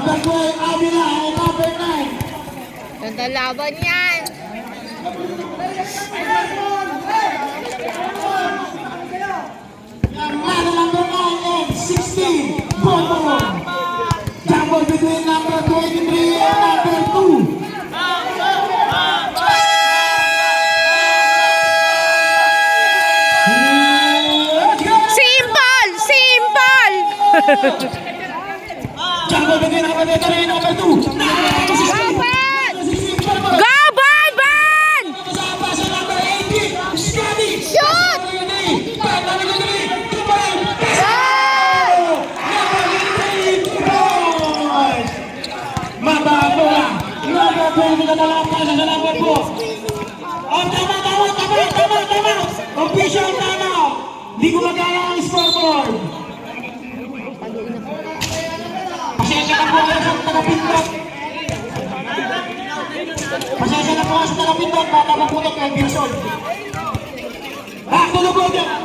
Number 12, Avila, and number 9. Ganda laban yan. Number 9 and 16, Bonbon. Jumble between number 23 and number 2. Simple! Simple! Jumble between number 23 and number 2. Go, Bonbon! Kasama sa number 18, Scotty. Shoot! Mabago lang. Number 20 na talaga sa number 4. Oh, tama. Official tama. Di ko magkala ang scoreboard. Pasensya na po sa tagapindot. Pasensya na po sa tagapindot. Baka maputok ng Gilson. Tulog yan.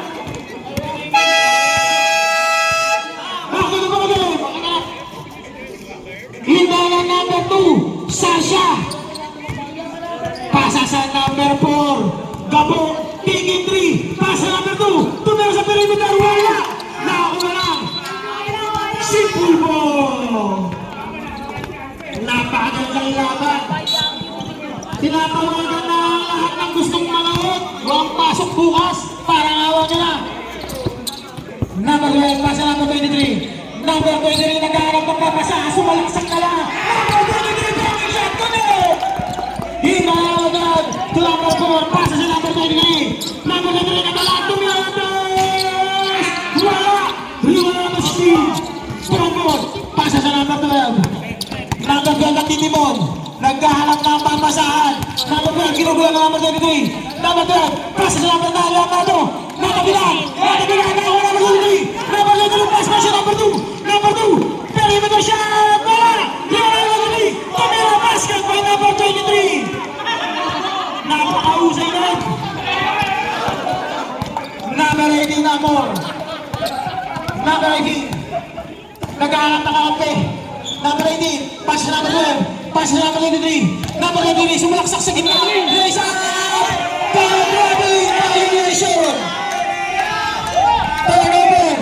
Hindalan number 2, Sasha. Pasa sa number 4, Gabo, tingin 3. Pasa number 2, tumira sa perimeter, wala. Nakakuha lang. Simple ball. Napakagandang laban. Tinatawagan na lahat ng gustong manood. Huwag pasok bukas para awa nila. Number 12, pasa number 23. Number 23, naghahanap ng papasa. Sumalaksak na lang. Number 23, broken shot. Kunin! Hinahagad. To number 4, pasa sa number 23. Number 23, nagalaan. Tumilabas! Wala! Wala na steal. Strongboard. Pasa sa number 12. Number 12, nagtitimon. Naghahanap ng pamasahan. Number 12, kinugulan ng number 23. Number 12, pasa sa number 9. Amado. Nakabilang. Nakakuha number 23. Number 23, pass pa siya number 2. Number 2, perimeter shot. Wala. Tumira basket by number 23. Napakausay na. Number 18 na more. Number 18. Naghahanap na kakampi. Number 18, pass sa number 12. Pass sa number 23. Number 23, sumalaksak sa gitna. Raise up. Grabe violation. Turnover.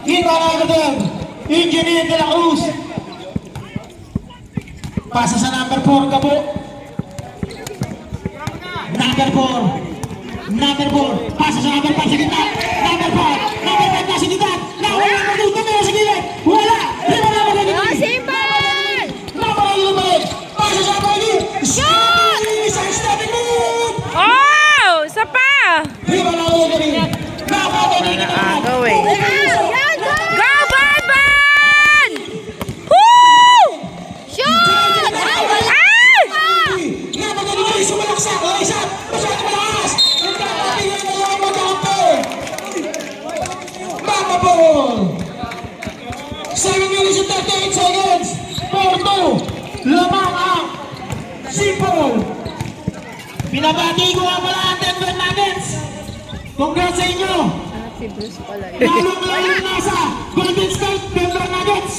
Hita na ito din. Engineer de la Cruz. Pasa sa number 4, Gabo. Number 4. Number 4. Pasa sa number 5 sa gitna. Number 5. Number 5 na sa gitna. Number 2. Tumira sa gilid. Wala. Lima number 23. Simple! Number 11. Pasa sa number 8. Shoot! Isang stepping move. Oh! Isa pa! Lima number 23. Number 23. Go, Bonbon! Woo! Shoot! Number 23. Sumalaksak. Isa. Masyado malakas. Nagkakapigay na lang mag-ampo. Mama ball. 7 minutes and 38 seconds. 4-2. Lamang ang Simple. Pinabati ko nga pala ang Denver Nuggets. Congrats sa inyo. Si Bruce pala yun. Lalong nasa Golden State Denver Nuggets.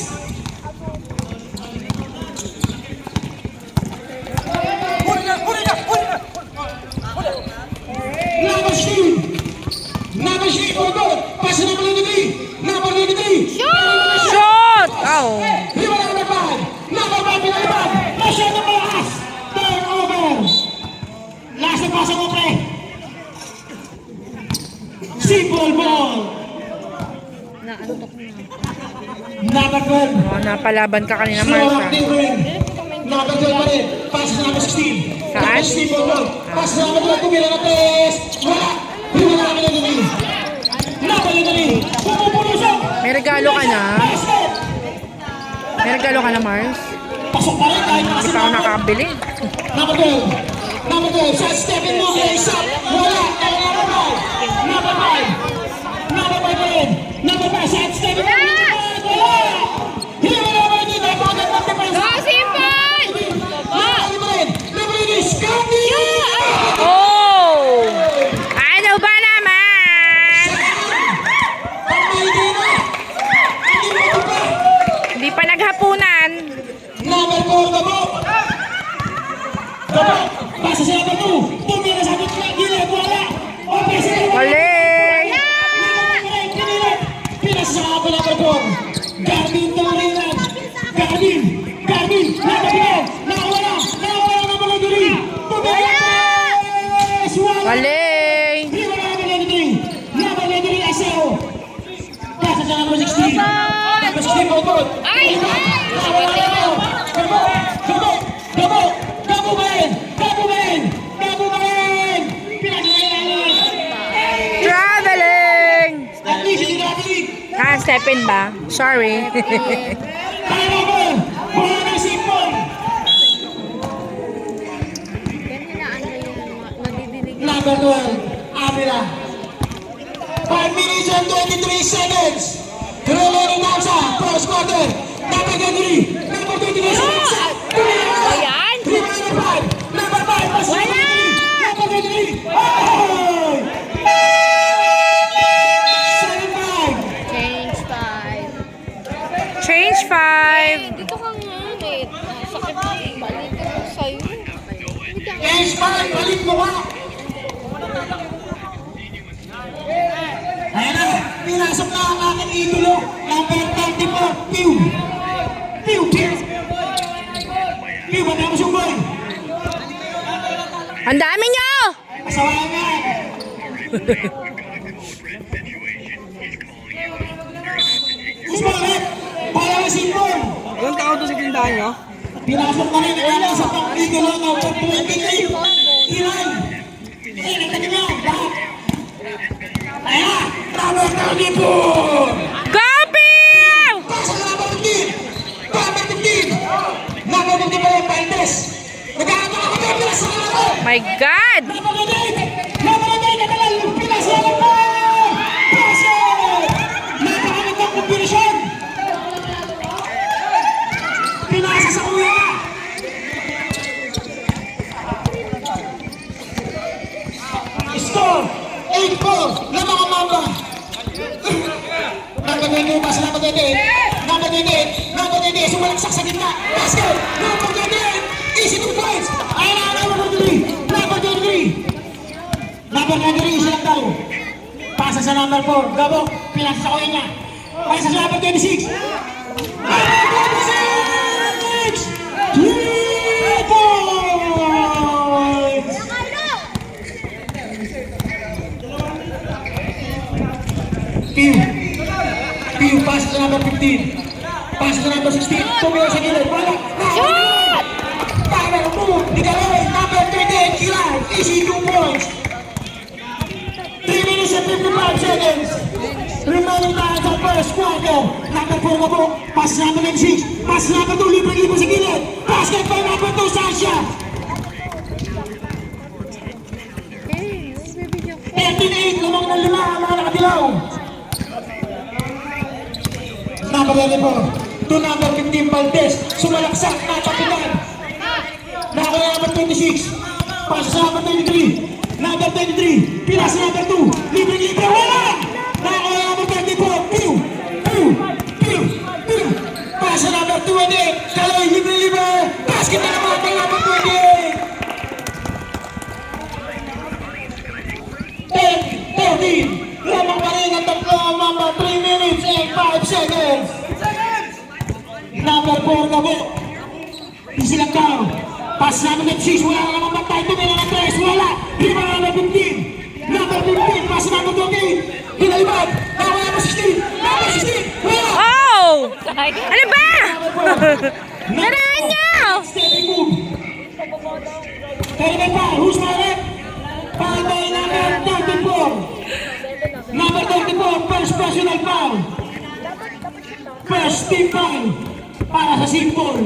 Number shield for goal. Pass to number 23. Number 23. Shoot! Oh! Number 5. Number 5 pinalipad. Masyado malakas. Turnover. Last na pasa mo, pre. Simple ball. Naantok na. Number 12. Oh, napalaban ka kanina, Slow Marsha. acting ring. Number 12 pa rin. Pass to number 16. Saan? Number 16 for goal. Pass to number 12. Tumira na tres. Wala. Wala na kami na Number 23. Pumupulusan. May regalo ka na? Basket. May regalo ka na, Mars? Pasok pa rin kahit Hindi pa ako nakakabili. Number 12. Number 12. Shot stepping mo. Raise up. Wala. Number 5. Number 5. Number 5 pa rin. Number 5. Shot stepping mo. Wala. Hindi mo naman dito. Bakit lang naman? Go, Simple! Number 8. Number 8 is Scotty. Oh! Ano ba naman? Pag may idea na. Hindi mo ito pa. Hindi pa naghapunan. Gavin Torinan. Gavin. Nakawala na mga diri. Tumigas! Wala! Galing! Number 23, Aseo. Pasa sa number 16. Number 16, Bobot. Ay! Gabo ba yan? Traveling! At least hindi traveling. Step in ba? Sorry. Turnover! Wala na sipon! Number 12, Avila. 5 minutes and 23 seconds. Remaining down sa first quarter. Number 23, number 23 seconds. Ayan! Number 5, pas Wala! number 23. Oh! 7-5. Change 5. Change 5. Dito ka nga eh. Sakit na eh. Balik ko sa'yo. Change 5, balik mo ka. Ayan na, pinasok na ang aking idolo. Number 34, Pew. Matapos yung boy. Ang dami nyo! Asawahan nga. Usmanet, para na sipon. Ilang taon to sa tindahan nyo? Pinasok na rin ang sa pang-idolo number 28. Ilan? Eh, nagtagin nyo, lahat. Ayan, number 34. Copy! Pasa na number 15. Number 15. Number 15 pa yung Valdes. Nagkakato ako doon, pinasalan ko. My God! Number 8. Natagal, pinasalan ko. Basket! Napakagandang kombinasyon. Pinasa sa kuya. Score 8-4 na mga mamba. Number 28, pasa number 28. Number 28, sumalaksak sa gitna. Basket! Number 28, easy 2 points. Ayan na, number 23. Number 23, isa lang daw. Pasa sa number 4. Gabo, pinasa sa kuya niya. Pasa sa number 26. Number 26! 3 points! Piu, pasa sa number 15. Pasa sa number 16. Tumiyo sa gilid. Wala. Shot! Number 2. Nigalaway. Number 38. Kilay. Easy 2 points. 3 minutes and 55 seconds. Remaining time sa first quarter. Number 4 na po. Pasa sa number 6. Pasa sa number 2. Libre-libre sa gilid. Basket by number 2. Sasha. 13-8. Lamang ng 5 ang mga nakadilaw. Number 24 to number 15 Valdes. Sumalaksak na kapitan. Nakuha number 26. Pasa sa number 23. Number 23. Pinasa number 2. Libre-libre. Wala! Nakuha number 24. Pew! Pasa number 28. Kaloy. Libre-libre. Basket na naman ng number 28. 10-13. Lamang pa rin ang tatlo ang number 3 minutes and 5 seconds. Number 4 Gabo. Easy lang daw. Pass number 6. Wala na naman matay. Tumila ng 3. Wala. Lima na number 15. Number 15. Pass number 28. Hinalibad. Number 16. Number 16. Wala. Oh! Ano ba? Naraan nyo! Stepping move. Kaya pa. Who's my rep? Number 34. Number 34, first personal foul. First team foul para sa Simpol.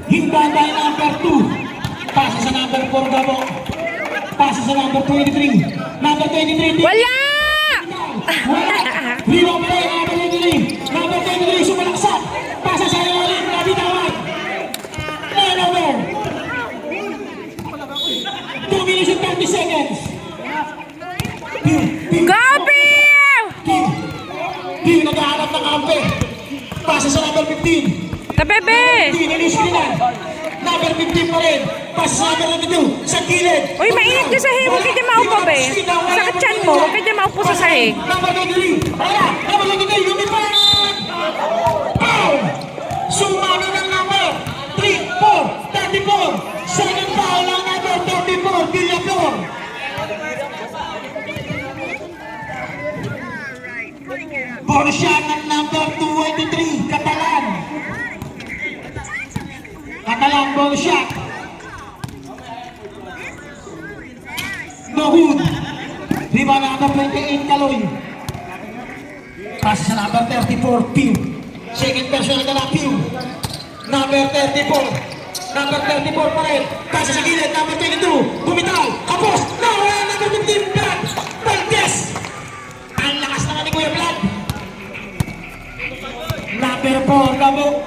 Hintay by number 2. Pasa sa number 4 Gabo. Pasa sa number 23. Number 23. Wala! Hero play, number 23. Number 23, sumalaksak. Pasa sa ilalim, nabitawan. Turnover. 2 minutes and 30 seconds. Copy! Di naghahanap ng kampe. Pasa sa number 15. Tabebe! Di nilisip nila. Number 15 pa rin. Pasa sa number 22. Sa gilid. Uy, mainit ka sa hihig. Huwag ka dyan maupo, be. Sakit tiyan mo. Huwag ka dyan maupo sa sahig. Number 23. Bonus shot ng number 23, Catalan. Catalan, bonus shot. No good. Rebound number 28, Kaloy. Pass sa number 34, Pew. Second personal ka na, Pew. Number 34. Number 34 pa rin. Pass sa gilid, number 22. Bumitaw. Kapos. Nawala number 15, Vlad. Valdez. Ang lakas naman ni Kuya Vlad. Number 4, Gabo.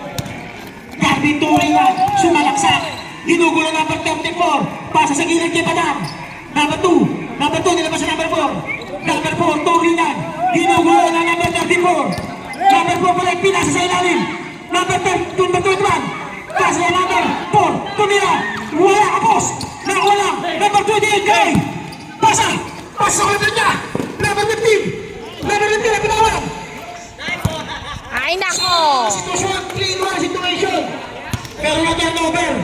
Gabby Turingan. Sumalaksak. Ginugulo number 34. Pass sa gilid kay Padang. Number 2. Number 2, nilabas sa number 4. Number 4, Turingan. Ginugulo na number 34. Number 4 pa rin, pinasa sa ilalim. Number 21. Pass na number 4. Tumira. Wala kapos. Nakulang. Number 28, Gray. Pasa. Pasa sa kapatid niya. Number 15. Number 15 na pinawag. Ay, nako. Situation, 3-1 situation. Pero na turnover.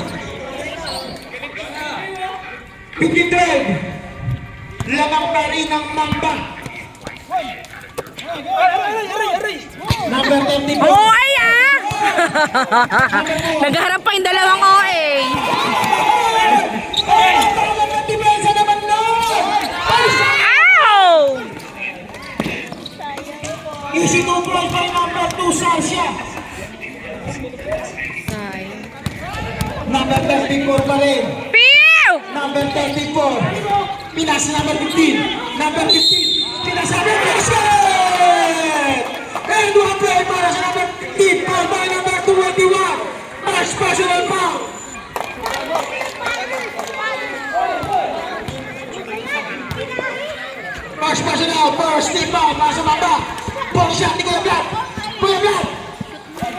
15-12. Lamang pa rin ang Mamba. Number 34. Oo, ay ah. Nagharap pa yung dalawang OA. Depensa naman nun! Ow! Easy to play by number 2, Sarsia. Number 34 pa rin. Pew! Number 34. Pinasa number 15. Number 15. Pinasa number 15. And one play para sa number 15 by number 21. Match personal foul. Match personal first tip foul para sa Mamba. Ball shot ni Kuya Vlad. Kuya Vlad.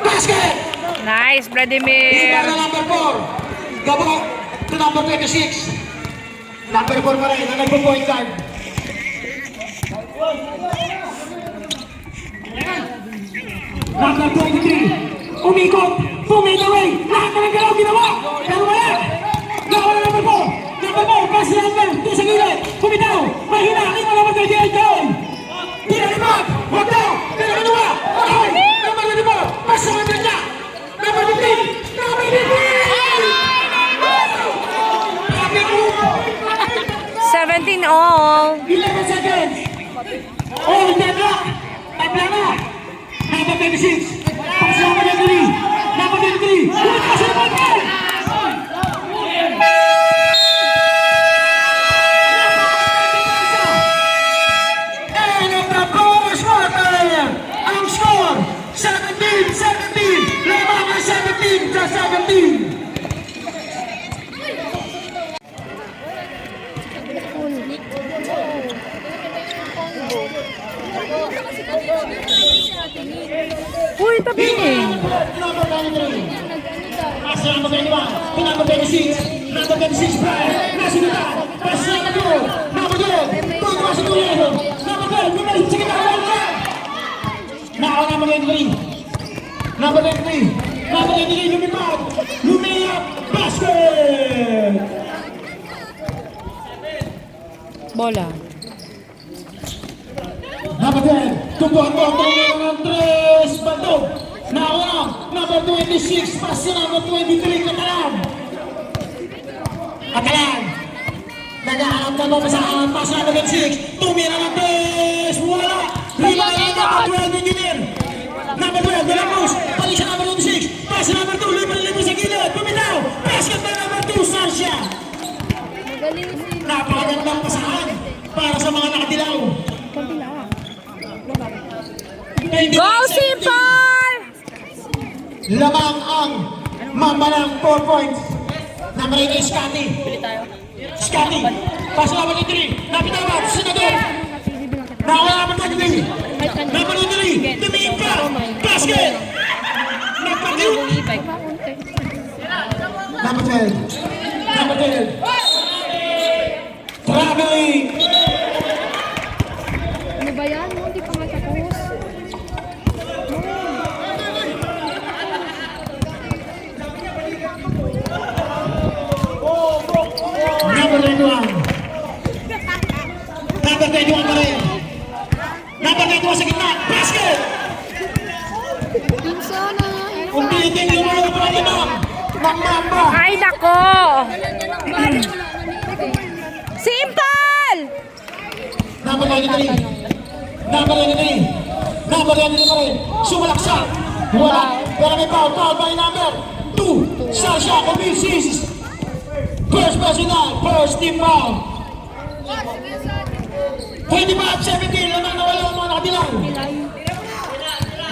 Basket. Nice, Vladimir. Para number 4. Gabo to number 26. Number 4 pa rin na nagpo-point guard. Number 23. Umikot. Tumate away. Lahat na ng galaw ginawa. Pero wala. Nawala number 4. Number 4. Pass number 2 sa gilid. Kumitaw. Mahina. Ito number 28. Down. Pinalipag. Huwag daw. Pero ginawa. Okay. Number 24. Pass sa number niya. Number 15. Number 17 all. 11 seconds. Oh, deadlock. Tabla na. Number 26. Pass number 23. Number 23. Pass number 5. And at the bonus quarter, ang score, 17-17. Lamang ang 17-17. Uy, tabi. Number 93. Pass number 21. Number 26. Number 26, Brian. Nasa kita. Pass number 2. Number 2. Tutuwa sa Tuliano. Number 2. Number 2. Sige na. Now, number 23. Number 23. Number 23. Lumipad. Lumiyap. Basket! Bola. Number 10, tumbuhan mo ang ng 3, Bandog. Nauna, number 26, pass sa number 23, Catalan. Catalan. Nag-aalam na mo sa pass number 26. Tumira ng 3, wala. Rebound number 12, Engineer. Number 12, Delacruz. Palis sa number 26. Pass sa number 2, libre sa gilid. Bumitaw. Basket na number 2, Sarsia. Napakagandang pasahan para sa mga nakadilaw. Go, Simple! Lamang ang Mamba ng 4 points. Number 8 is Scotty. Scotty. Pass number 3. Napitawag. Senador. Nawala number 23. Number 23. Tumiin pa. Basket. Napakit. Number 12. Number 12. Traveling. Ano ba yan? Hindi pa nga tapos. Number 21. Number 21 pa rin. Number 21 sa gitna. Basket. ng Mamba. Ay, nako! Simple! Number 93. Number 93. Number 93 pa rin. Sumalaksak. Wala. Pero may foul. Foul by number 2. Sasha Comisis. First personal. First team foul. 25-17. Lamang nawala ang mga nakatilang.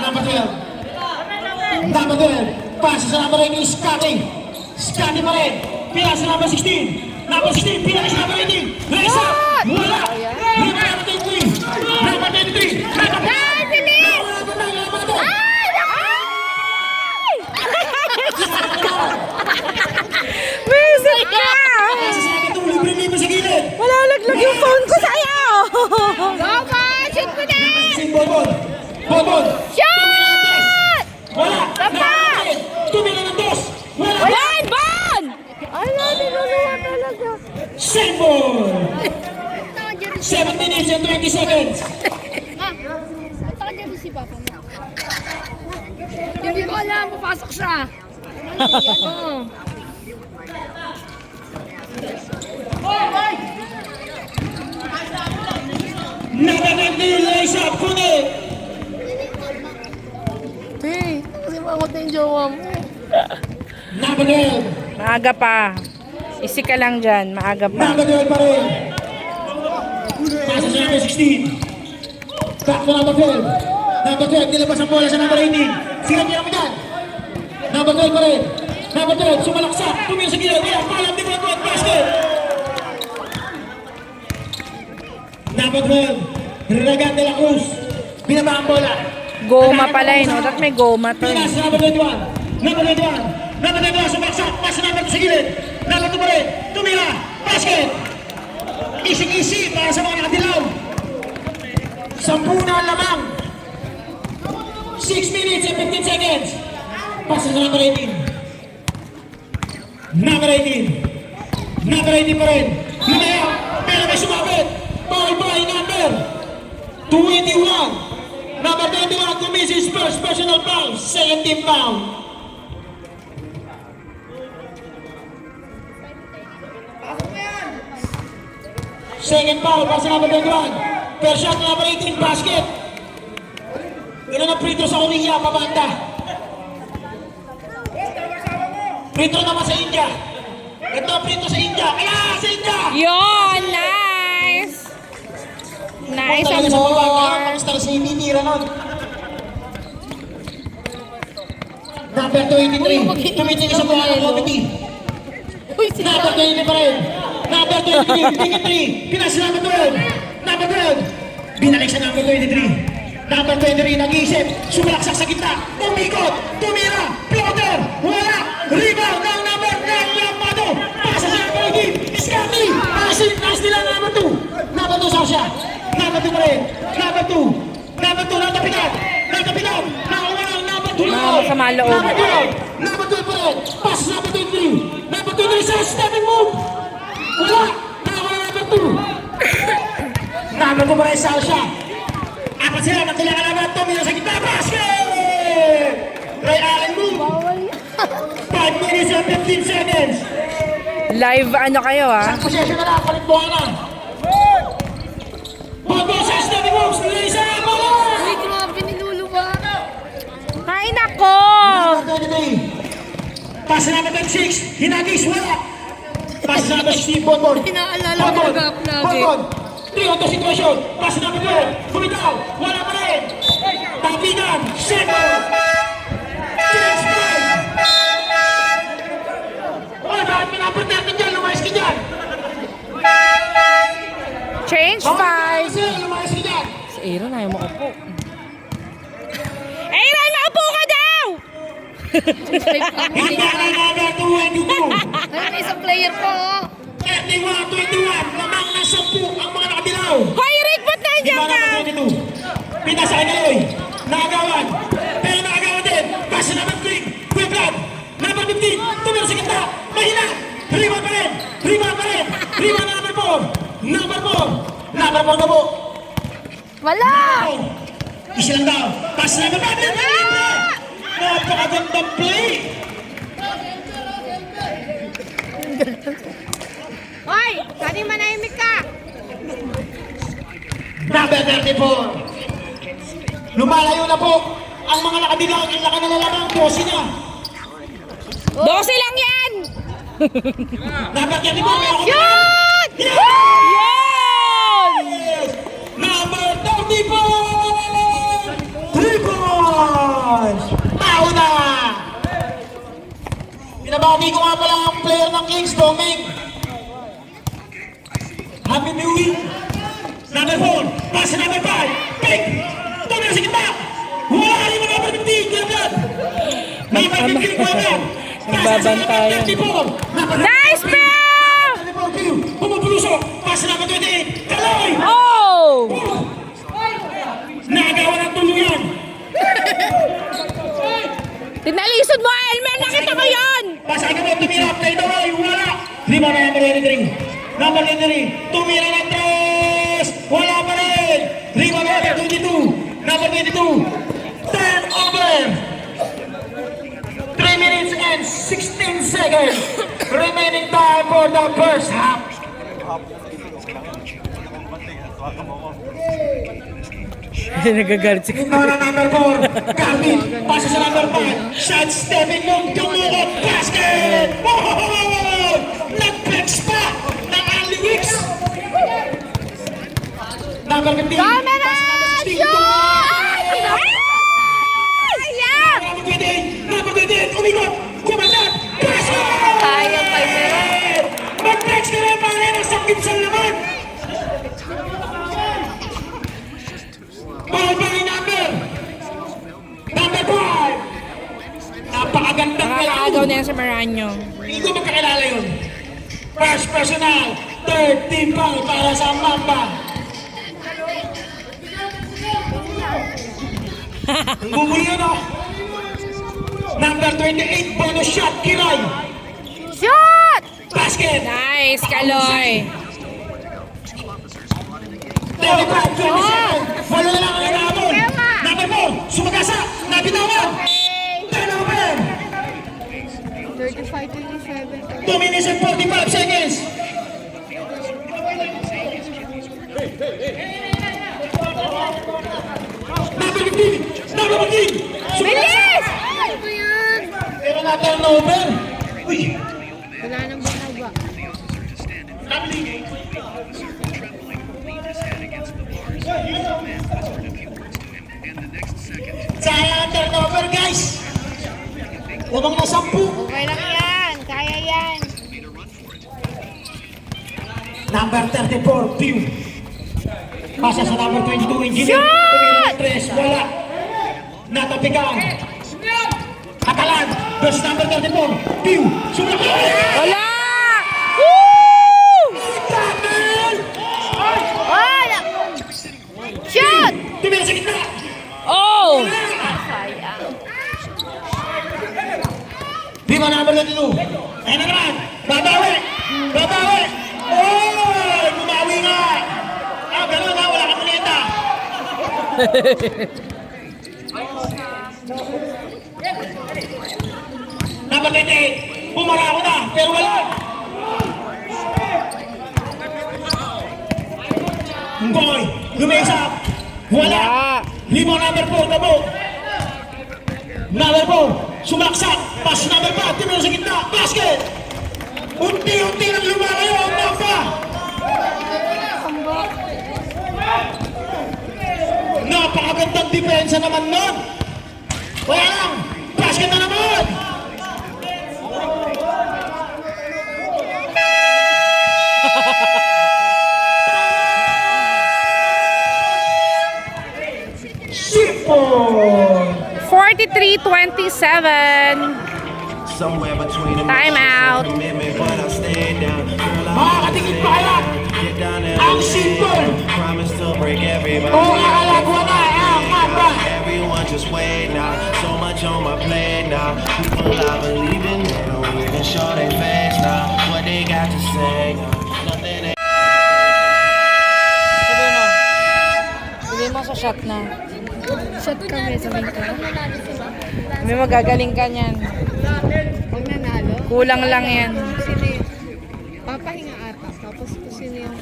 Number 12. Number 12. Pasa sa number 8 ni Scotty. Scotty pa rin. Pila sa number 16. Number 16. Pila sa number 18. Raise up. Wala. Number 23. Number 23. Number 23. Visit ka! Wala laglag yung phone ko sa'yo! Go, boy! Shoot mo na! Bonbon! Shoot! Wala! Tapa! Tumila ng dos! Wala! Yan! Bon! Ala, niluluwa talaga. Symbol! 7 minutes and 20 seconds! Ma, ito ka dyan si Papa mo. Hindi ko alam, papasok siya. Oo. Naganag ni Liza Punet! Kasi mangot na yung jowa mo. Number 12! Maaga pa. Isi ka lang dyan. Maaga pa. Number 12 pa rin! Pasa sa number 16! Back to number 12! Number 12, nilabas ang bola sa number 18! Sigat niya naman dyan! Number 12 pa rin! Number 12, sumalaksak! Tumira sa gilid! Wala! Palam! Di ba ito? Basket! Number 12, Regan de la Cruz! Binaba ang bola! Goma pala eh, no? Dapat may goma to eh. Pinas, number 21! Number 21! Number 21, sumalaksak! Pasa number 2 sa gilid! Number 2 pa rin! Tumira! Basket! Easy-easy para sa mga nakatilaw! 10 na lamang! 6 minutes and 15 seconds! Pasa sa number 18! Number 18! Number 18 pa rin! Lumaya! Pero may sumabit! Ball by number 21! Number 21 commits his first personal foul! Second team foul! Second foul para sa number 21. First shot na number 18, basket. Ino na free throw sa Uliya, pabanda. Free throw naman sa India. Ito free throw sa India. Ayan, sa India! Yon! Nice! Nice and Sa pabanda, more. ang star sa initira nun. Number 23, tumitingin sa mga ng committee. Uy, si Number 20 pa rin. Number 23, 23. Pinas sa number 12. Number 12. Binalik sa number 23. Number 23, nag-iisip. Sumalaksak sa gitna. Umikot. Tumira. Floater. Wala. Rebound ng number 9. Lamado. Pasa sa number 18. Scotty. Nice nila number 2. Number 2, Sasha. Number 2 pa rin. Number 2. Number 2, natapitan. Natapitan. Nakawa ng number 2. Mga masama loob. Number 12. Number 12 pa rin. Pass sa number 23. Number 23 sa stepping move. Wala! Nakawala number 2! Number 2 pa rin Sasha. Apat sila, nagkailangan naman tumira sa gitna. Basket! Ray Allen move. 5 minutes and 15 seconds. Live ano kayo ah? Possession na lang, palit-buha na. Bobo sa stepping moves. Lisa Bobo! Uy, grabe, niluluwa. Ay, nako! Number 23. Pass number 26. Hinagis, wala. Pass number 16, Bonbon. Pinaalala ko nag-up lagi. Bonbon. 3 on the situation. Pass number 12. Bumitaw. Wala pa rin. Tapigan. Second. Change play. Oy, bakit pinaprotect dyan? Lumayas ka dyan. Change 5. Lumayas ka dyan. Si Aaron ayaw makaupo. Aaron, makaupo ka daw! Hindi na number 22. Ay, may isang player po. 21. Lamang na 10 ang mga nakabilaw. Hoy, Rick, ba't nandiyan ka? Pinasa kay Galoy. Nakagawan. Pero nakagawan din. Pass na number 3. Quickland. Number 15. Tumira sa gitna. Mahina. Rebound pa rin. Rebound pa rin. Rebound na number 4. Number 4. Number 4 na po. Wala! Isa lang daw. Pass na number 5. Napakagandang play. Hoy! Sani manahimik ka! Number 34. Lumalayo na po ang mga nakadilaw. Ang laki na lalamang posi niya. 12 lang yan! Number 34. Meron ko Shoot! Yes! Number 34. 3 points. Mauna. Pinabagi ko nga pala ang player ng Kings, Doming. Happy New Week. Number 4. Pass number 5. Pick. Tumira sa gitna. Wala ka rin mga permitig. May permitig ko agad. Nagbabantayan. Nice pair! Pumupulusok. Pass number 28. Kaloy. Oh! Nagawa ng tuluyan. Tinalisod mo, Elmer! Nakita ko yun! Basa ka mo, tumira. Play the way. Wala. Lima na number 23. Number 23. Tumira ng tres. Wala pa rin. Lima na number 22. Number 22. Turn over. 3 minutes and 16 seconds. Remaining time for the first half. Nagagalit si Para number 4, Calvin, pasa sa number 5, shot stepping mong tumukot, basket! Oh! Nag-flex pa ng Andy Wicks! Number 15, Camera! pasa number 16, Shoot! Ayan! number 28, umikot, kumalat, basket! Sayang pa yun. Mag-flex ka rin pa rin ang sakit sa laman! Ball by number 5! Napakagandang Nakakaagaw na yan sa Maranyo. Hindi ko magkakilala yun. First personal, third team foul para sa Mamba. Ang bubuli yun, oh. Number 28, bonus shot, Kiray. Shoot! Basket. Nice, Kaloy. 35-27. Wala na lang ang nabon. Number 4, sumagasa, nabitawan. Turnover. 35-27. 2 minutes and 45 seconds. Number 15! Number 15! Bilis! Ano ba yan? Pero na turnover. Uy! Wala nang banaba. Sayang ang turnover, guys! Labang na 10. Okay lang yan. Kaya yan. Number 34, Pew. Pasa sa number 22, Engineer. Shot! Tumira ng 3, wala. Natapigan. Atalan, versus number 34, Pew. Sumakas! Wala! Woo! Tackle! Wala! Shoot! Tumira sa gitna. Oh! Sayang. Viva number 22. Ayun na naman. Babawi. Babawi. Oh! Gumawi nga. Ah, gano'n na. Wala kang kulita. Number 28. Pumara ako na. Pero wala. Boy. Lumesa. Wala. Lima number 4. Tabo. Number 4. Sumaksak. Pass number 5. Timur sa gitna. Basket. Unti-unti nang lumalayo ang Mamba. Napakagandang depensa naman nun. Kaya lang. Basket na naman. Sipon. 43-27. Somewhere between the Time out. commitment, but I stayed down. Girl, I Makakatingin pa kaya get down there. ang Sipon. Promise to break everybody. O akalagwa na ang Mamba. Everyone just wait now. So much on my plate now. People I believe in, they don't even show their face now. What they got to say now. Nothing they Sabi mo. Sabi mo sa shot na. Shot kami, sabihin ko. May magagaling ka niyan. Huwag nanalo. Kulang lang yan. Sino yun? Papahinga ata. Tapos kung sino yung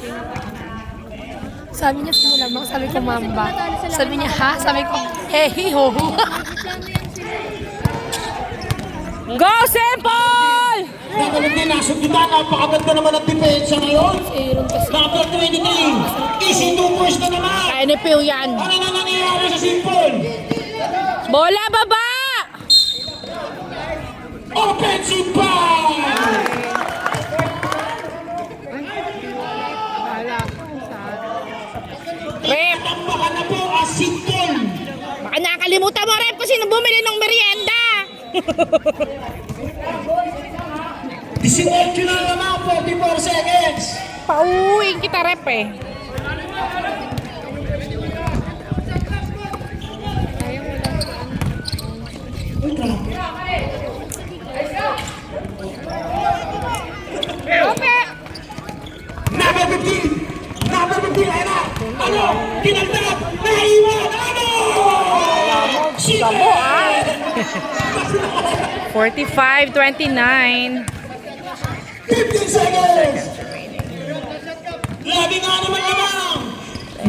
sabi niya simula mo, sabi ko mamba. Sabi niya ha? Sabi ko, hehi ho. Go, Simple! Nagaling din nasa gitna, napakaganda naman ang depensa ngayon. Number 23, easy 2 points na naman. Kaya ni Pew yan. Ano na nangyayari sa Simple? Bola, baba! Offensive foul! Rep! Tambakan na po ang Simple. Baka nakalimutan mo, Rep, kung sino bumili ng merienda. 18 na naman, 44 seconds. Pauwiin kita, Rep, eh. Okay. Number 15, ayun na. Ano? Tinagdag, naiwan, ano? Gabo, ah. 45-29. 15 seconds. Labi nga naman naman.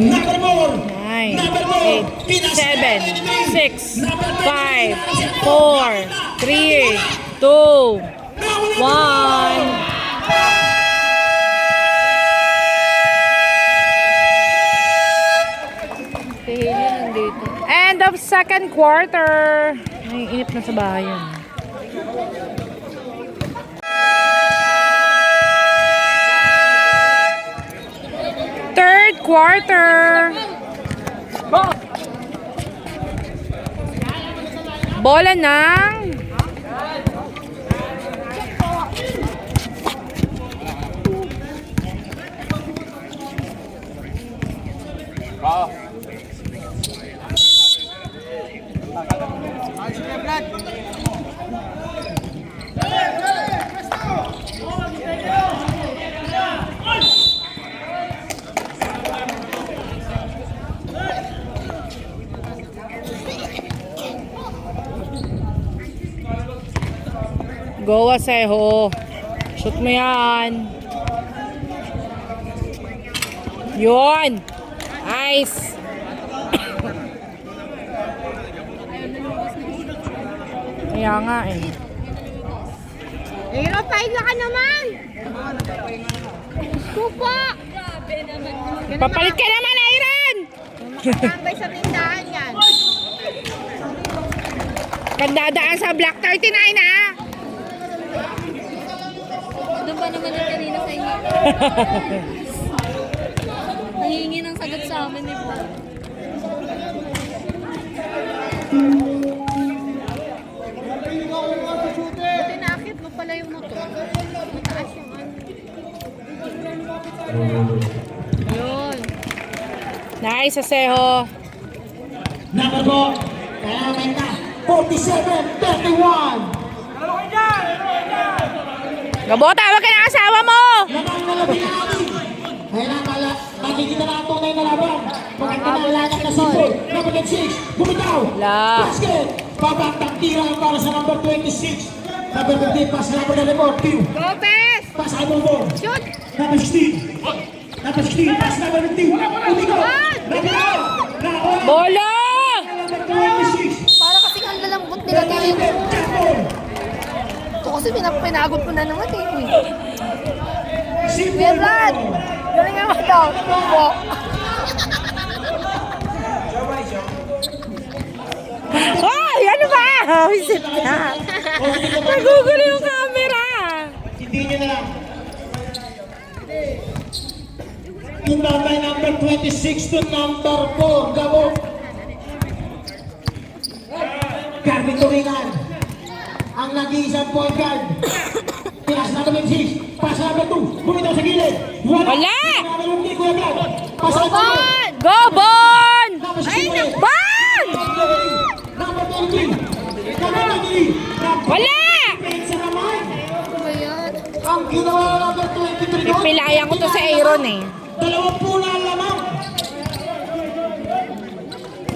Number 4. 9, Number 8, 4. 7, 6, 5, 4, 3, 2, 1. End of second quarter. Ay, inip na sa bahay yun. Third quarter. Bola ng Go, Asejo. Shoot mo yan. Yun. Nice. Kaya nga eh. Hero, pahinga ka naman. Kupa. Papalit ka naman, Iron! Tambay sa tindahan yan. Pagdadaan sa Black 39, ha? Doon ba naman yung kanina sa inyo? Nahingi ng sagot sa amin eh po. Buti nakakit mo pala yung motor. Mataas yung ano. Yun. Nice, Asejo. Number 4. Kaya may na. 47-31. Gabo, tawag ka ng asawa mo! Lamang na labi natin. Kaya na pala, nakikita na ang tunay na laban. Maganda na lalang na Simple. Number 6, bumitaw. La. Basket. Babantang tira para sa number 26. Number 15, pass number na report. Pew. Gomez! Pass number 4. Shoot! Number 16. Number 16, pass number 15. Umigo. Nabitaw. Nakuha. Bola! Number 26. Para kasing ang lalambot nila ngayon. Jeffon. Ito kasi pinagod ko na naman eh. Simple. Kuya Brad! Galing nga mo daw. Po. Ay, ano ba? Visit na. Nagugulo yung camera. Hindi nyo na lang. Tumbay number 26 to number 4. Gabo. Carmen Turingan. Ang nag-iisang point guard. Pinas na number 6. Pass number 2. Bumitaw sa gilid. Wala! Number 15, Kuya Brad. Pass number 2. Go, Bon! Number 16. Bon! Number 23. Number 23. Wala! Pensa naman. Ano ba yan? Ang ginawa ng number 23 doon. Pilayan ko to sa Aaron eh. 20 na lamang.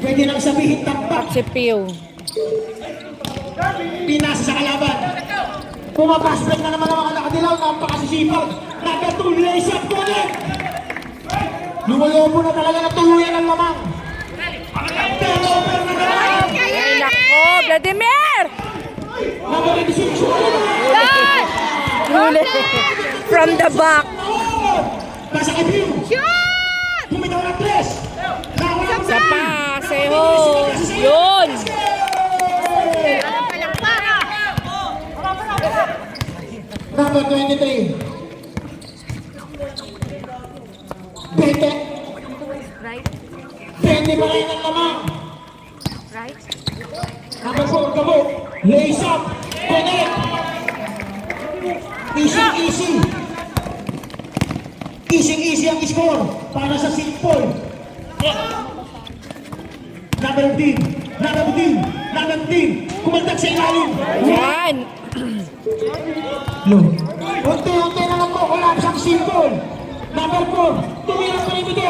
Pwede nang sabihin tampak. Si Pew. Pinasa sa kalaban. Pumapasbek na naman ang mga nakadilaw. Napakasisipag. Number 2, lace up connect. Lumalobo na talaga ng tuluyan ng lamang. Turnover na naman. Ay, nako, Vladimir! Number 26, Huli. From the back. nasa kibing. Bumitaw ng tres. Sa pa, Seho. Yun. Number 23. Bete. Bete pa rin ang lamang. Number 4, Gabo. Lace up. Connect. Easy. Easy ang score para sa St. Paul. Number 15. Kumandag sa ilalim. Yan. Unti-unti na lang po collapse ang St. Paul. Number 4. Tumira pa rin ito.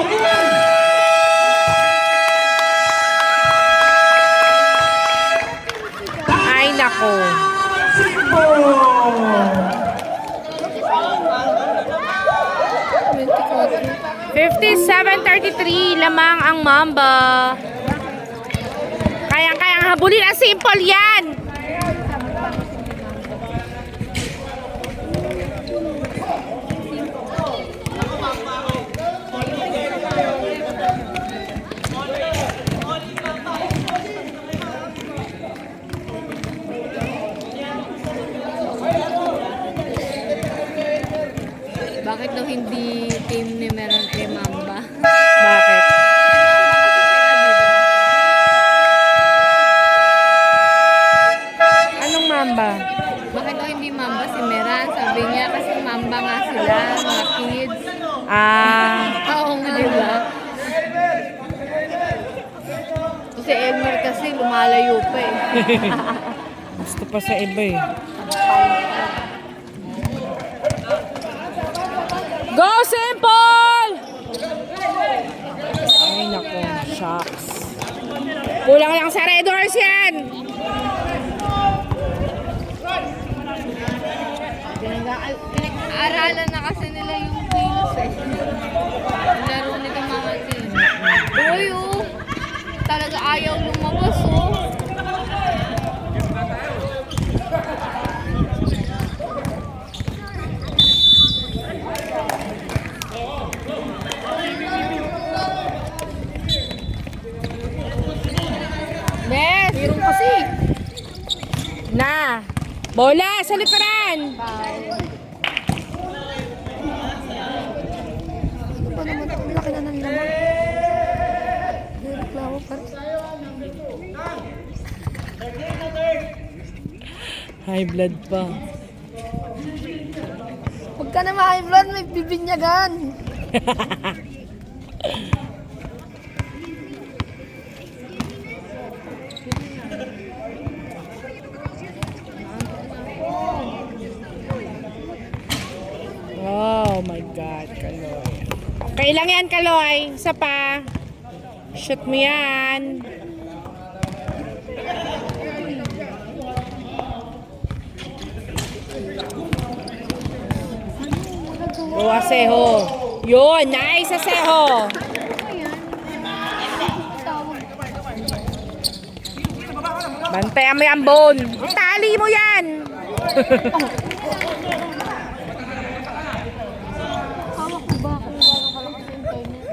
Ay, nako. St. Paul. 57-33, lamang ang Mamba. Kayang-kayang habulin ang Simple yan. Bakit daw hindi team ni Meron kay Mamba? Bakit? Anong Mamba? Bakit daw hindi Mamba si Meran? Sabi niya kasi Mamba nga sila, mga kids. Ah, Oo nga, di ba? Si Elmer kasi lumalayo pa eh. gusto pa sa iba eh. Go Simple! Ay nako, shucks. Kulang lang sa Red Horse yan. Pinag-aaralan na kasi nila yung wheels eh. Laro nito mga team. Uy, oh. Talaga ayaw lumabas, oh. Yes! Meron kasi. Na! Bola sa likuran! Ano pa naman ito? Laki na ng laman. Reklamo pa rin. High blood pa. Huwag ka na ma-high blood, may bibinyagan. Oh my God, Kaloy. Okay lang yan, Kaloy. Isa pa. Shoot mo yan. Go, Aseho. Yun, nice, Aseho. Bantayan mo yan, Bon. Itali mo yan. Hawak ko ba kung gano'ng kalakas sa internet?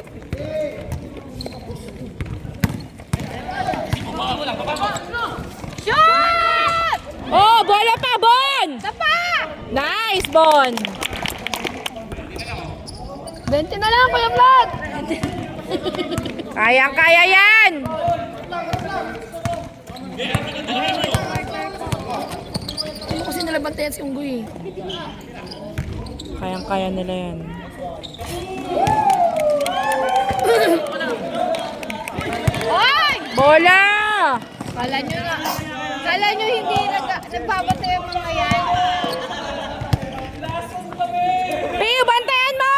Shot! Oh, bola pa, Bon. Tapa! Nice, Bon. 20 na lang, Kuya Vlad. Kayang-kaya yan. Ano kasi nalabantayan si Unggoy? Kayang-kaya nila yan. Oy! Bola! Kala nyo hindi nagbabatay ang mga yan? Piyo, bantayan mo!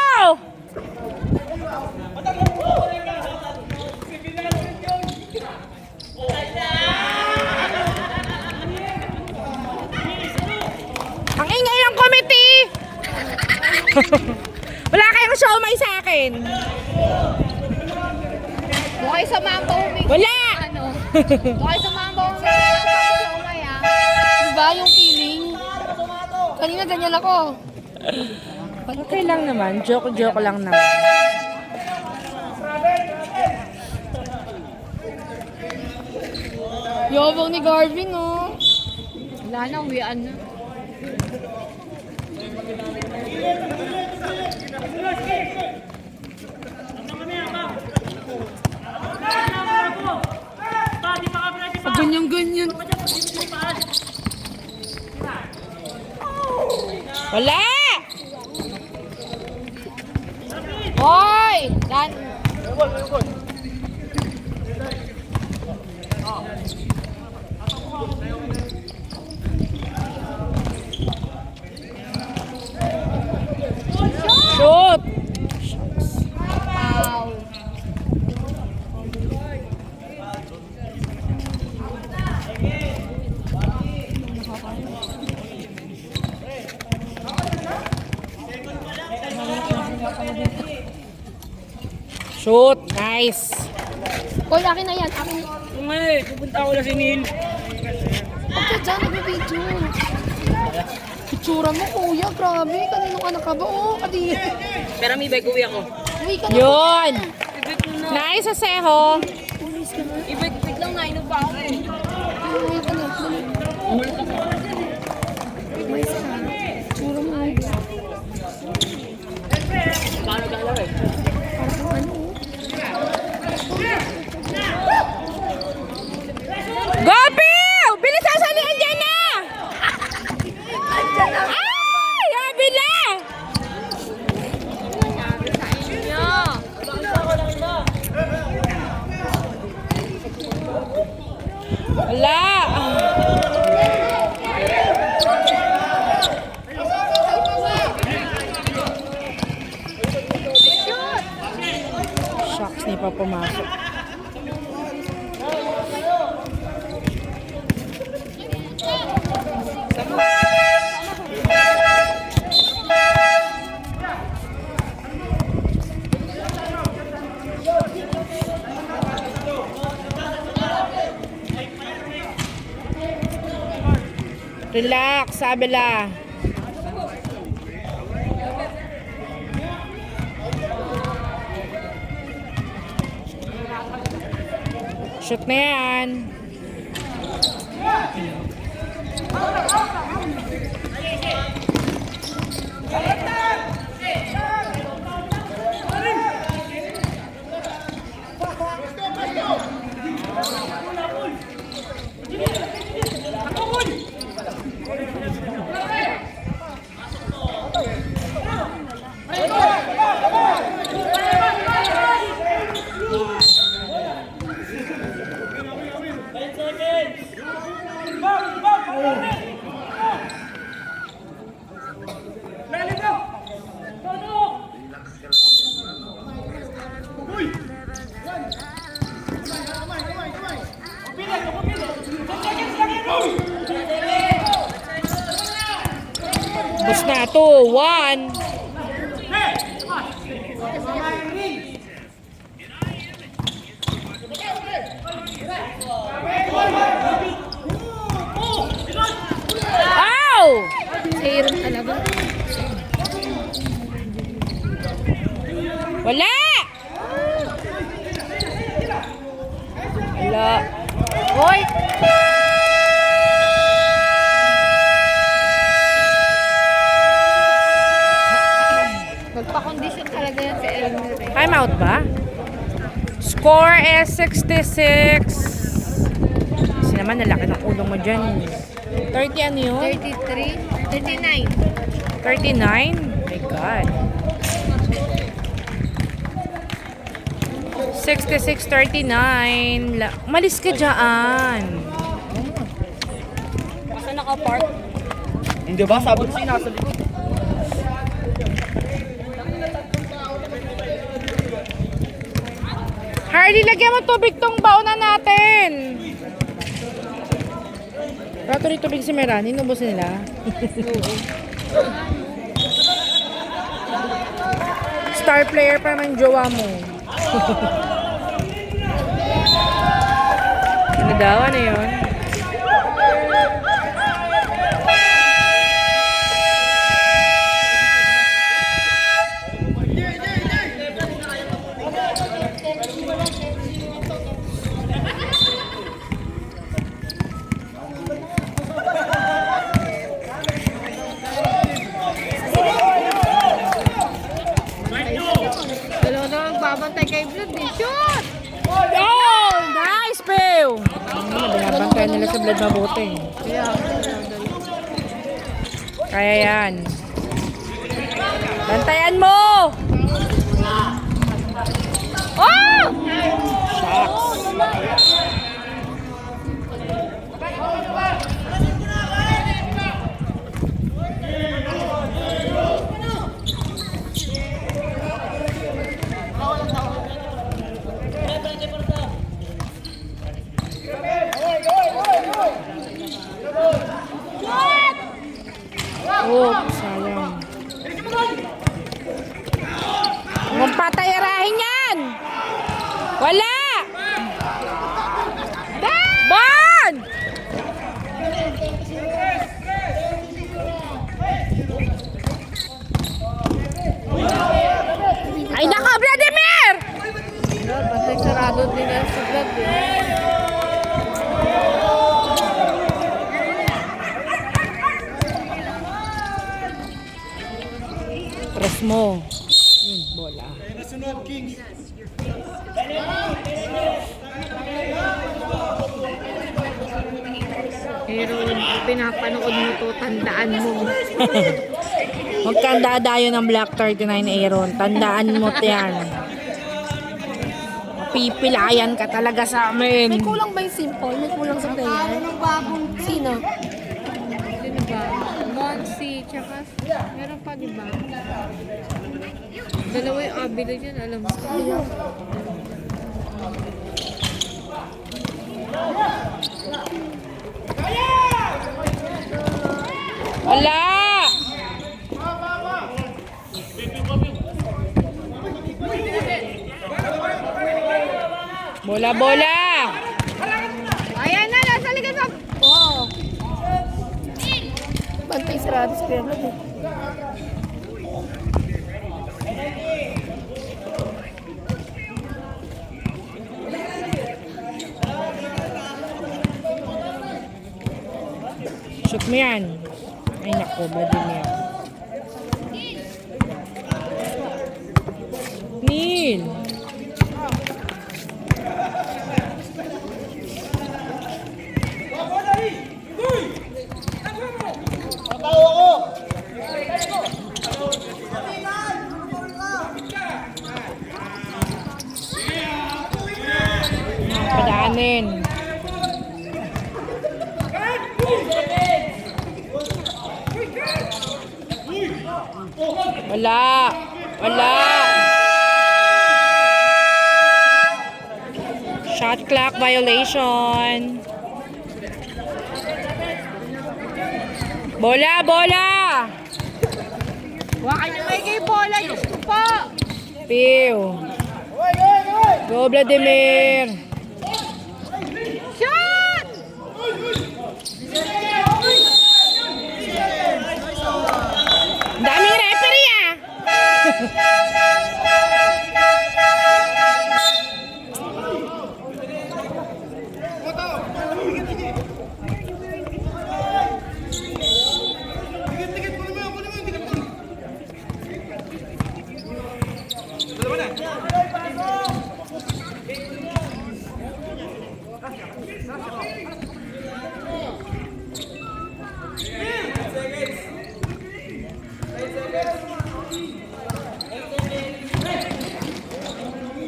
Ang ingay ng committee! siomay sa akin? Doon kayo sa Mambo humingi. Wala! Ano? Doon kayo sa Mambo humingi. Siomay ah. Diba yung feeling? Kanina ganyan ako. Okay lang naman. Joke lang naman. Yabang ni Garvin, oh. Wala na, uwian na. Ganyan-ganyan. Wala! Hoy! Dan! Shoot! Wow! Shoot! Nice! Hoy, akin na yan. Akin. Pupunta ako na si Neil. Huwag ka dyan, nag-video. Itsura mo, kuya. Grabe. Kanino ka nakaba? Oo, kadiri. Pero may bike uwi ako. Uy ka na. Yun! Nice, Aseho! I-bike lang na, inom pa ako eh. Uy ka na. May isa. Itsura mo. Paano galaw eh? Parang ano. Go, Bill! Bilis sasalihan dyan na! Ay! Yabi na! Wala! Shucks, di pa pumasok. Relax, sabi la. Shoot na yan. Bus na to, 1. Ow! Serum talaga. Wala! Wala. Hoy! Magpa-condition talaga yan si Elmer eh. Time out ba? Score is 66. Kasi naman, nalaki ng ulo mo dyan. 30 ano yun? 33? 39? 39? My God. 66-39. Umalis ka dyan. Basta naka-park. Hindi ba? Sabi ko siya nasa likod. Harley, lagyan mo tubig tong baunan natin. Tubig si Merani, inubos nila. star player pa naman jowa mo. Ano daw? Ano yun? Dalawa na magbabantay kay Blood eh. Shoot! Oh! Nice, Pew! Binabantayan nila sa Blood mabuti. Kaya yan. Bantayan mo! Oh! Shucks. Oh, sayang. Huwag patayarahin yan! Wala! Ban! Ay, naka, Vladimir! Bantay sarado din na si Blood eh. Press mo. Bola. Pero pinapanood mo to, tandaan mo. Huwag kang dadayo ng Black 39 Aaron. Tandaan mo yan. Pipilayan ka talaga sa amin. May kulang ba yung simple? May kulang sa player? Sino? Sino ba? Monsi, tsaka meron pa di ba? Dalawa yung abila dyan, alam mo. Wala! Bola, bola! Ayan na, nasa likod mo! Oh. Bantay sarado sa player natin. Shoot mo yan. Ay nako, Vladimir. Neil! Padaanin. Wala. Wala. Shot clock violation. Bola, bola. Wakan niyo may kay bola, Diyos ko po! Pew. Go, Vladimir. Shoot! Daming referee ah.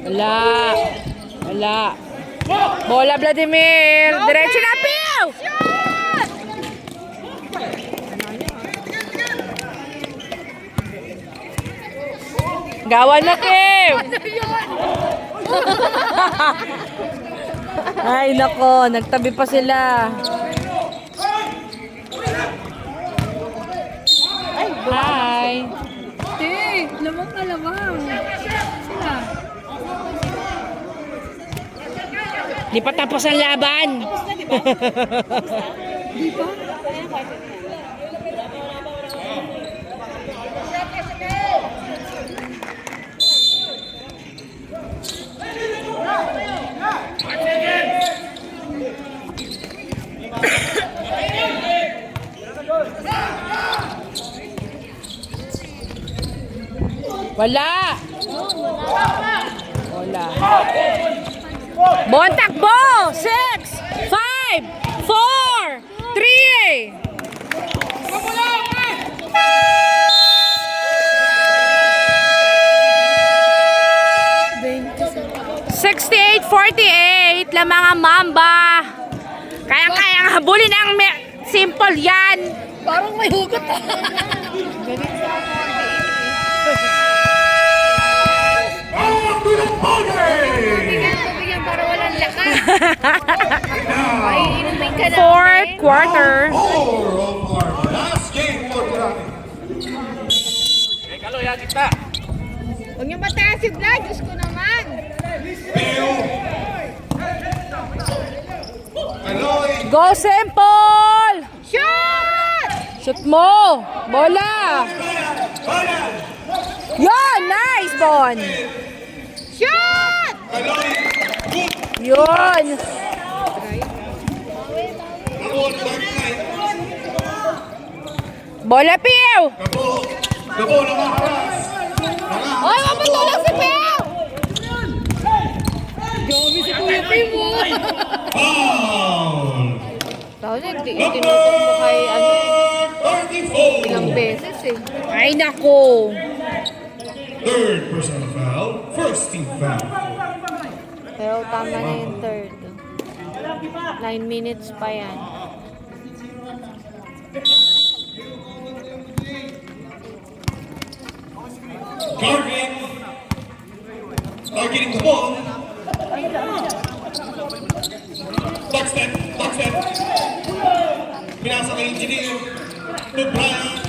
Wala. Wala. Bola, Vladimir. Diretso na, Pew! Gawan na, Pew! Ay, nako. Nagtabi pa sila. Hi. Lamang ka lamang. Di pa tapos ang laban. Wala. Wala. Bon takbo! 6, 5, 4, 3. 68-48 lang mga Mamba. Kaya-kaya habulin ang simple yan. Parang may hugot. Tubig yan para walang lakas. Ay, inumin ka na. Fourth quarter. Last game for Kirami. Huwag niyo mataas yung vlog. Diyos ko naman. Go simple! Shoot! Shoot mo! Bola! Yon! Nice, Bon! Shoot! Yun! Bola, Piu! Ay, mapatulog si Peo! Grabe si Kuya Peo! Tapos tinutok mo kay ilang beses eh. Ay, nako! Third personal foul. First team foul. Pero tama na yung third. 9 minutes pa yan. Garvin. Targeting the ball. Back step. Pinasa kay Engineer. To Brian.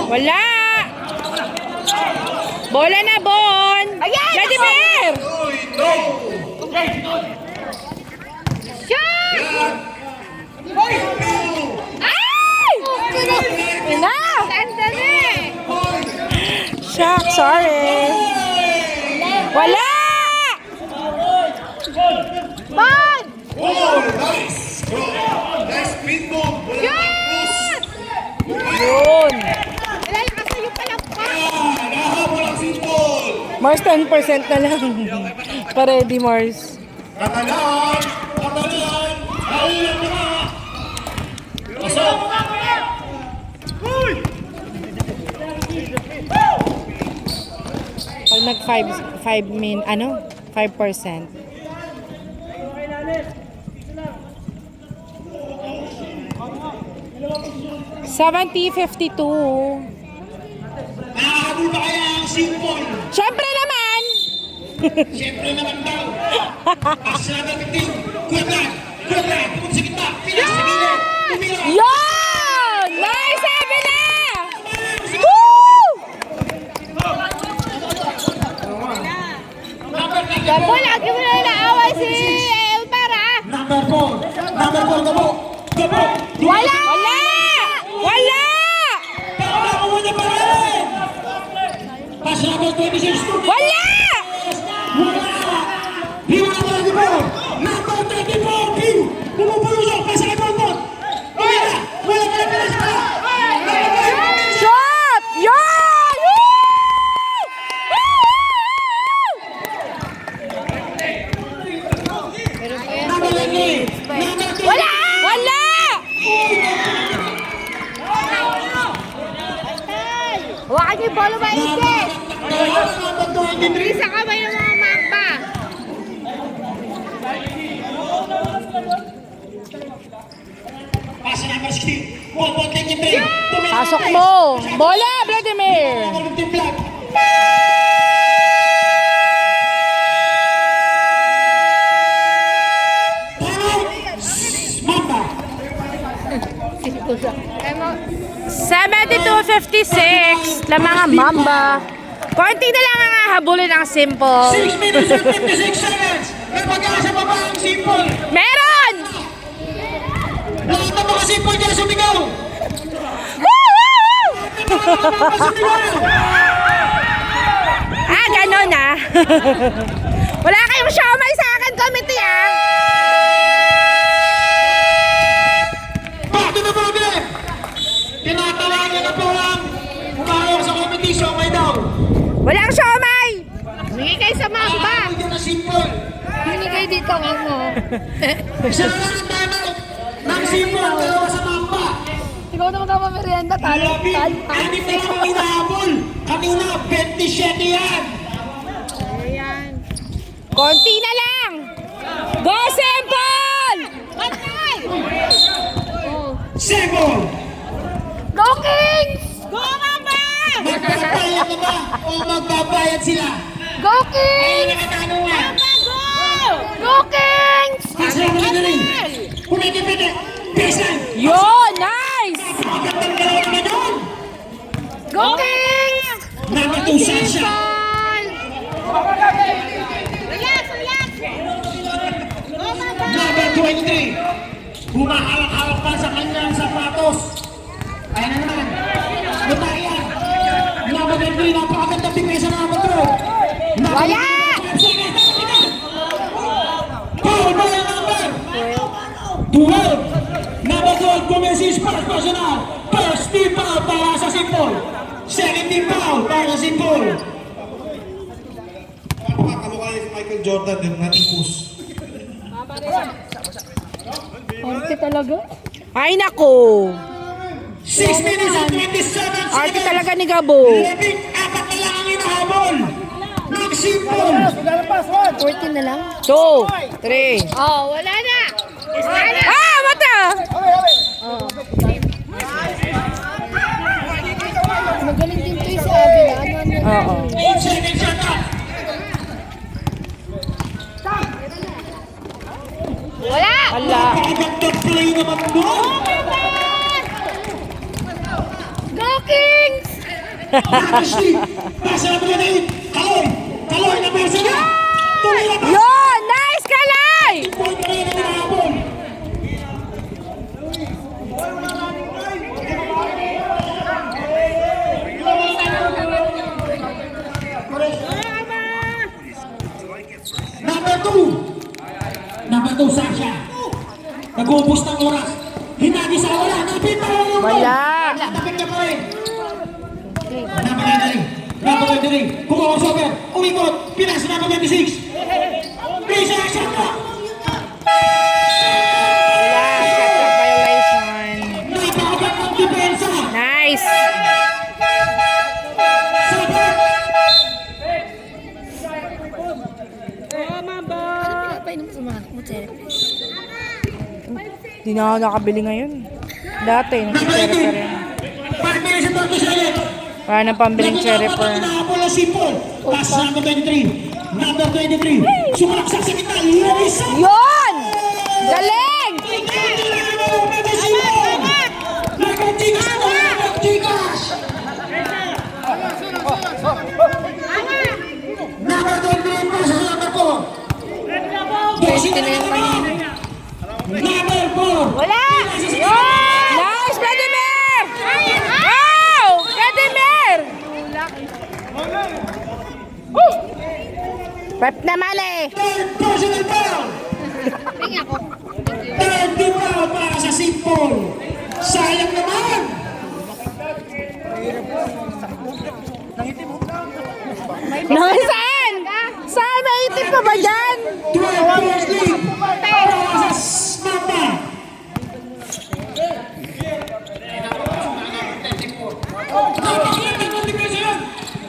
Wala! Bola na, Bon! Vladimir! Shoot! Ay! Enough! Sandali! Shucks, sorry. Wala! Bon! Nice speed move. Shoot! Yun. Lalakas na yung palakpak! Nahabol ang sinbol. Mars 10% na lang. Pa-ready, Mars. Katalaan. Naulan na nga. Pasok. Pag nag 5%. $70.52. Nahabol ba kaya ang sinbol? Siyempre naman! Siyempre naman daw. Asada bitin. Kuwaglan. Pumunta sa gitna. Pinasa sa gilid. Tumira. Yun! Nice, Evila! Woo! Gabo, lagi mo na inaaway si Elmar ah! Number 4, Gabo. Wala! Wala! Tama niya pa rin. Pass number 26. Wala! Hiwala ka lagi po. Number 34, Pew. Pumupulusok. Pasa kay Bonbon. Wala ka na pilas pa. Shot! Yun! Woo! Number 19. Wala! Wala! Huwakan niyo yung bolo maigit! Number 23. Isa kamay ng mga mamba! Pasa number 16. 1.23. Pasok mo! Bola, Vladimir! Mamba. 72-56 lang mga Mamba. Konti na lang ang habulin ang simple. 6 minutes and 56 seconds. May pag-asa pa ba ang Simple? Meron! Lahat ng mga Simple dyan sumigaw! Woo! Sumigaw! Ah, ganon ah. Wala kayong siomay sa akin, committee ah. Back to the problem! Tinatawagan na po ang umahawak sa competition, may daw. Walang siomay! Bigay kayo sa mamba. Ayaw dyan na Simple. Binigay dito ang ano. Siya lang ang dalaw ng Simple, dalawa sa mapa. Ikaw na magkapamerienda, talo. Grabe, anim na lang ang inahabol. Kanina, 27 yan. Konti na lang! Go, Simple! Simple! Go Kings! Magbabayad na ba o magbabayad sila? Go Ay, Kings! nakatanungan. Go Kings! Kasi ang mga rin. Pumikipiti. Baseline. Yun! Nice! Magandang galaw naman yun. Go Kings! Namatong Sasha. Number 23. Humahawak-hawak pa sa kanyang sapatos. Ayan na naman. Butaya. Number 23. Napakagandang bigay sa number 2. Wala! Foul ball number 12. Number 12. Kumensis first personal. First team foul para sa Simple. Second team foul para sa Simple. Kamukha ni Michael Jordan din, nating push. Arte talaga. Ay, nako! 6 minutes and 27 seconds. Arte talaga ni Gabo. 14 na lang ang inahabol ng Simple. 14 na lang. 2, 3. Oh, wala na. Ah, mata! Magaling din to yung si Abby. Ano? Oo. 8 seconds yan na. Wala. Wala. Napakagandang play naman doon. Go Kings! Nakasli. Pasa na mga 8. Kaloy. Kaloy na pasa na. Tuloy na pasa. Yun! Nice, Kalay! Point na rin ang inahabol. Number 2. Number 2, Sasha. Nag-uubos ng oras. Hinagi sa wala. Napitaw yung Wala. Napit niya pa rin. Number 23. Number 23. Kumuha ang sober. Umikot. Pinas number 26. Bisa siya ka. Wala. Shot clock violation. Napakagandang depensa. Nice. Sabat. Painom mo sa mga anak mo, Cherry. Di na ako nakabili ngayon. Dati, nag-cherry pa rin. 5 minutes and 30 seconds. Wala nang pambiling cherry pa. Inahabol ang Simple. Pass number 23. Number 23. Sumaksak sa kita. Larissa. Yun! Galing! Nagatikas mo. Nagatikas. Number 23. Pass number 4. 20 na yan kanina. Number 4. Wala! Nice, Vladimir! Wow! Vladimir! Pep naman eh! Third personal foul. Tingin ako. Third team foul para sa Simple. Sayang naman. Saan? Saan? May itim pa ba dyan? 12 points lead para sa Mamba. Napakagandang depensa yan.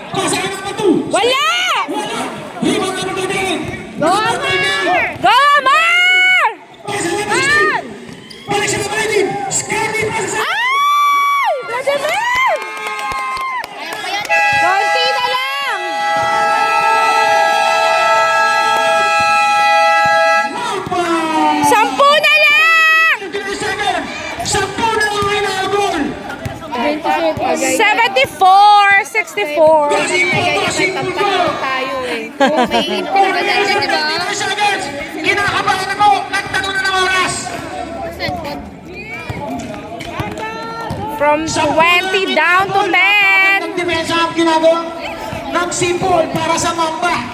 Pasa ka number 2. Wala! Wala. Rebound number 28. Go, Amar! Go, Amar! Pasa number 16. Balik sa number 18. Scarly pasa sa... Ay! Vladimir! Konti na lang! Mamba. 10 na lang! 30 seconds. 10 na lang ang inahabol. 74, 64. Simple, Simple. Tayo eh. Kung may ipin ka na dyan, di ba? 30 seconds. From 20 down to 10. Ang depensa ang ginagawa ng Sipol para sa Mamba.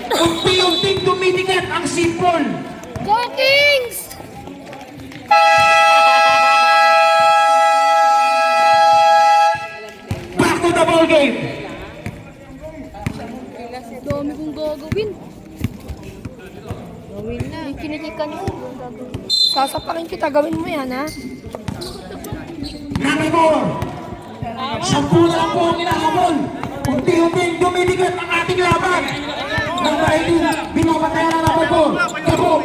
Unti-unting dumidikit ang Sipol. Go Kings! Back to the ball game. Dami kong gagawin. Gawin na. May kinikikan ko. Sasapakin kita, gawin mo yan, ha? Number 4. 10 na lang po ang inahabol. Unti-unting dumidikit ang ating laban. Number 18, binabatayan na number 4. Gabo.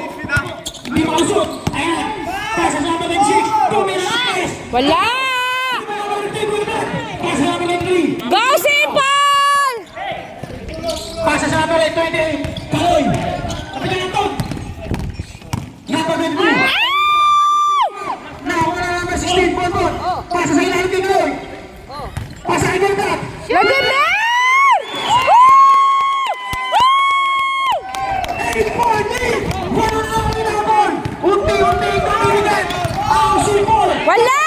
Hindi makalusot. Ayan. Pasa sa number 6. Tumilas. Wala! Pasa sa number 3. Go, Simple! Pasa sa number 28. Kaloy. Kapitan ng Tod. Number 22. Nakawala na number 16. Bonbon. Pasa sa ilalim kay Kaloy. Pasa kay Bonbon. Vladimir! Unti-unting dumidikit ang Sipol. Wala!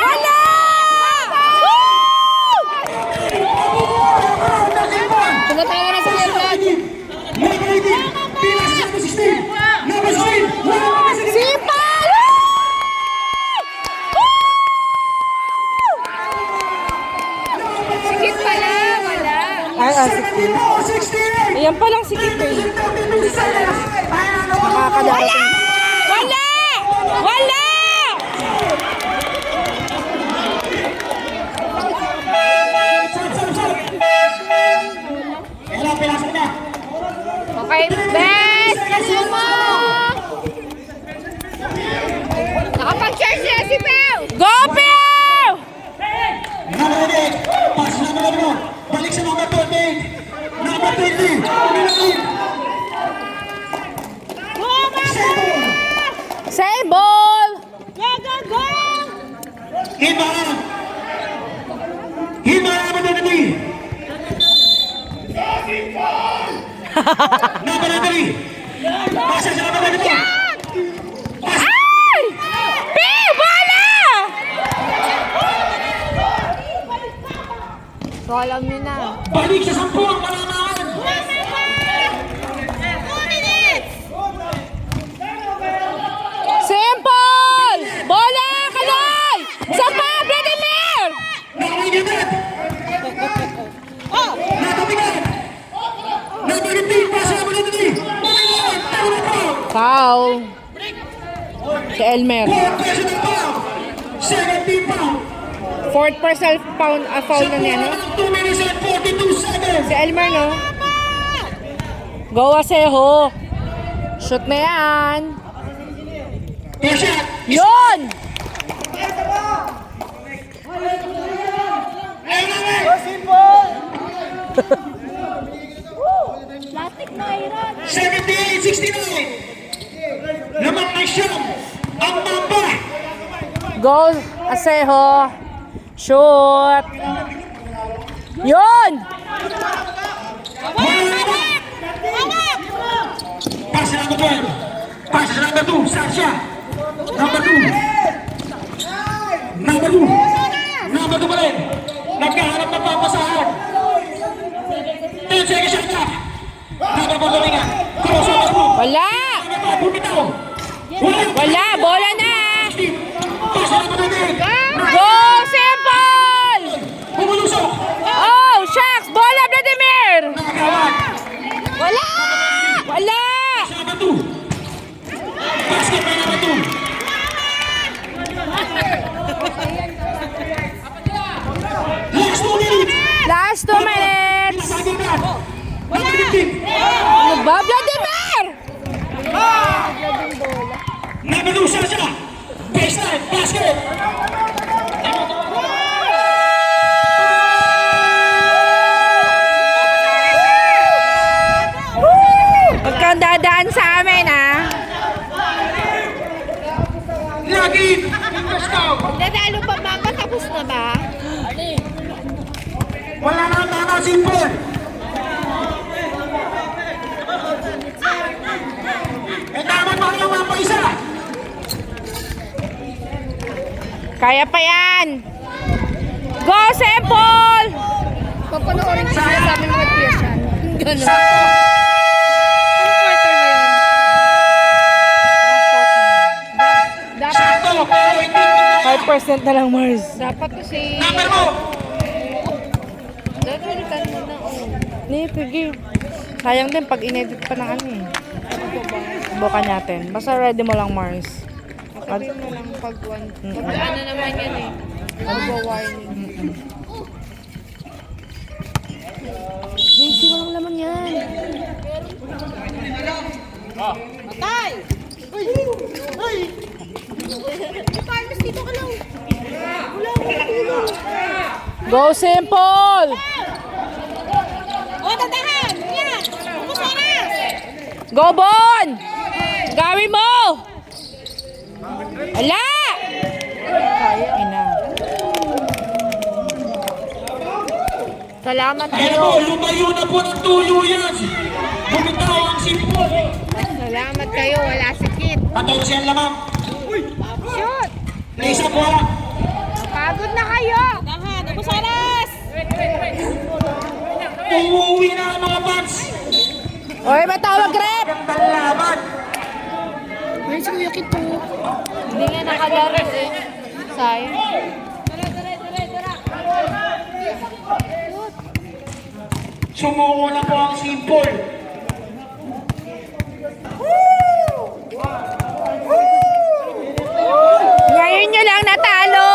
Wala! Tumatawa na sa Lebrad. Number 18, pilas sa number 16. Number 16, wala pa sa Simple! Sikit pala, wala. Ay, sige. 68. Ayan palang si Kipay. Nakakadarating. Wala! Wala! Kailan pinasok na? Okay, best! Kasi mo! Nakapag-share siya si Peo! Go, Pio! Number 8, pass number 1. Balik sa number 28. Number 20, Milalit. Save ball! Himara. Himara number 23. Number 3. Pasa sa number 24. Ay! Pio, bola! So alam niyo na. Balik sa 10 ang kalamangan. Simple! Bola! Kaloy! Sapa! Vladimir! Nakawigagat. Nakabigat. Number 15, pasa number 23. Pumilaan, talo na po. Foul. Si Elmer. 4 personal foul. Second team foul. Fourth personal foul na niya, no? 2 minutes and 42 seconds. Si Elmer, no? Go, Asejo. Shoot na yan. First shot. Yun! Plastic na iron. 78-69. Naman na siyam. Ang Mamba. Go, Asejo. Shoot. Yun! Pass sa number 12. Pass sa number 2. Sasha. Number 2. Number 2. Number 2 pa rin. Nagkaharap ng papasahan. 10 seconds shot clock. Number 4 Dominga. Cross over move. Wala! Number 5 bumitaw. Wala. Wala! Bola na! Pass sa number 9. Go, Simple! Bumulusok. Oh, shucks! Bola, Vladimir! Nakakawag. Wala! Wala! Sa number 2. Basket by number 2. Last 2 minutes. Last 2 minutes! Pinasagin na. Number 15. Ano ba, Vladimir? Number 2, Sasha. Baseline, basket. Huwag kang dadaan sa amin, ha? Lagi. Let's go. Nadalo pa Mamba, tapos na ba? Wala na ang tama, Simple. Eh, dapat pa lang mga isa. Kaya pa yan. Go, Simple! Papanoorin ko sila sa amin mga tiyasan. Gano'n. Sakto. Anong quarter ba yun? Dapat, Sakto. Pero hindi. 5% na lang, Mars. dapat kasi... Number mo. Dadalitan mo na, oh. Hindi, pigi. Sayang din pag inedit pa ng ano eh. Subukan natin. Basta ready mo lang, Mars. Sabi mo lang pag ano naman yan eh. Mag-warning. Hindi, walang laman yan. Go, Simple! Go, Bon! Gawin mo! Ala! Ay na. Salamat Ayan kayo. po, lumayo na po ng tuyo yan. Bumitaw ang Simple. Salamat kayo, wala sakit. Patay siya lamang. Shoot! Isa po lang. Pagod na kayo! Umuwi na ang mga fans. Oy, matawag, Rep! Gandang laban. Ay, si Kuya Kito. Hindi nga nakalaro eh. Sayang. Sumuko na po ang Simple. Ngayon nyo lang natalo.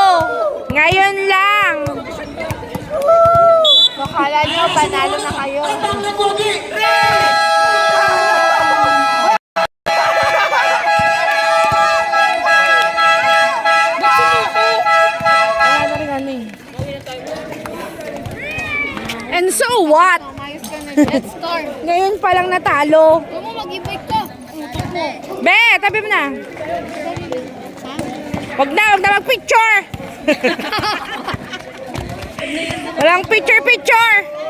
Ngayon lang. Akala nyo, panalo na kayo. Atang na Gogi. Wala na rin ano eh. And so what? Umayos ka na. Let's start. Ngayon pa lang natalo. Huwag mo mag-invite ka. Utok mo. Be, tabi mo na. Wag na mag-picture. Walang picture.